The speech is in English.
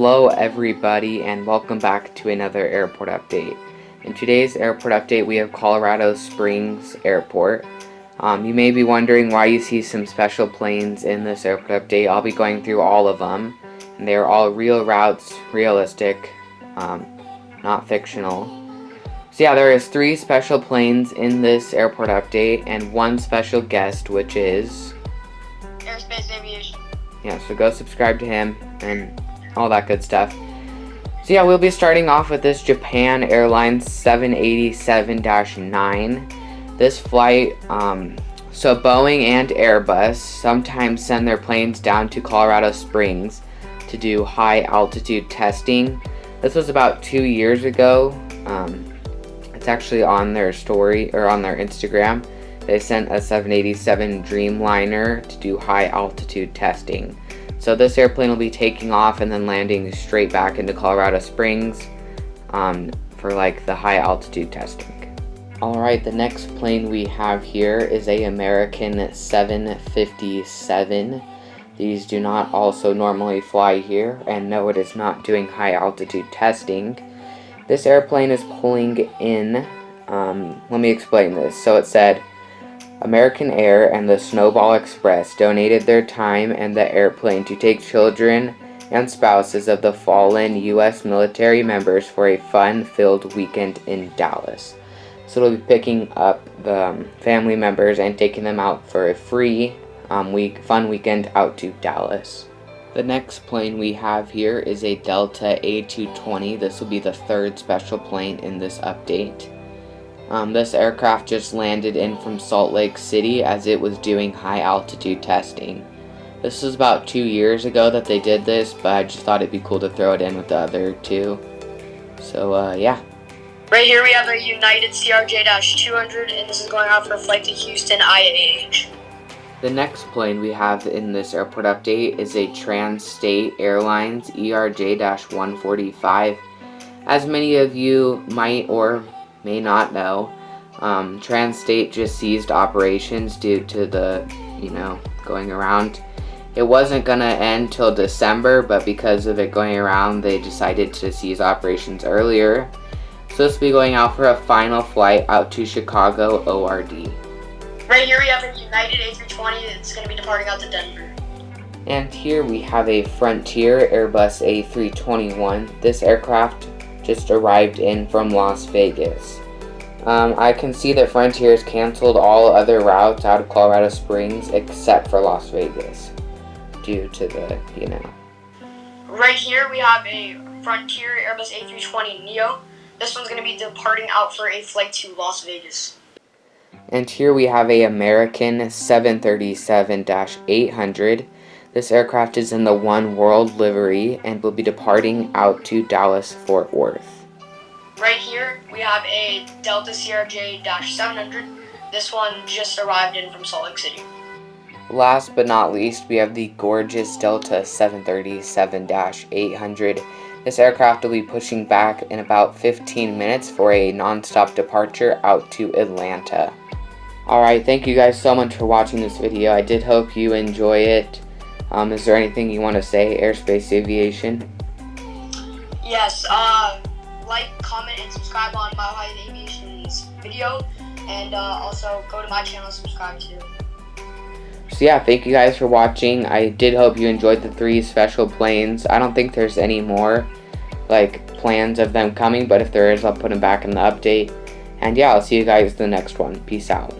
Hello everybody and welcome back to another airport update. In today's airport update we have Colorado Springs Airport. You may be wondering why you see some special planes in this airport update. I'll be going through all of them, and they're all real routes, realistic, not fictional. So yeah, there is 3 special planes in this airport update and 1 special guest, which is Airspace Aviation. Yeah, so go subscribe to him and all that good stuff. So yeah, we'll be starting off with this Japan Airlines 787-9. This flight, so Boeing and Airbus sometimes send their planes down to Colorado Springs to do high altitude testing. This was about 2 years ago. It's actually on their story, or on their Instagram. They sent a 787 Dreamliner to do high altitude testing. So this airplane will be taking off and then landing straight back into Colorado Springs for like the high altitude testing. Alright, the next plane we have here is a American 757. These do not also normally fly here, and no, it is not doing high altitude testing. This airplane is pulling in, let me explain this. So it said, American Air and the Snowball Express donated their time and the airplane to take children and spouses of the fallen U.S. military members for a fun-filled weekend in Dallas. So it'll be picking up the family members and taking them out for a free fun weekend out to Dallas. The next plane we have here is a Delta A220. This will be the 3rd special plane in this update. This aircraft just landed in from Salt Lake City as it was doing high altitude testing. This was about 2 years ago that they did this, but I just thought it'd be cool to throw it in with the other 2. So yeah. Right here we have a United CRJ-200, and this is going out for a flight to Houston IAH. The next plane we have in this airport update is a Trans-State Airlines ERJ-145. As many of you might or may not know, Trans-State just ceased operations due to the, going around. It wasn't gonna end till December, but because of it going around, they decided to cease operations earlier. So this will be going out for a final flight out to Chicago ORD. Right here we have a United A320. It's going to be departing out to Denver. And here we have a Frontier Airbus A321. This aircraft just arrived in from Las Vegas. I can see that Frontier has canceled all other routes out of Colorado Springs except for Las Vegas due to the, Right here we have a Frontier Airbus A320 Neo. This one's going to be departing out for a flight to Las Vegas. And here we have a American 737-800. This aircraft is in the One World livery and will be departing out to Dallas-Fort Worth. Right here we have a Delta CRJ-700. This one just arrived in from Salt Lake City. Last but not least, we have the gorgeous Delta 737-800. This aircraft will be pushing back in about 15 minutes for a non-stop departure out to Atlanta. Alright, thank you guys so much for watching this video. I did hope you enjoy it. Is there anything you want to say, Airspace Aviation? Yes, like, comment, and subscribe on MileHigh Aviation's video, and also go to my channel and subscribe too. So yeah, thank you guys for watching. I did hope you enjoyed the 3 special planes. I don't think there's any more plans of them coming, but if there is, I'll put them back in the update. And yeah, I'll see you guys in the next one. Peace out.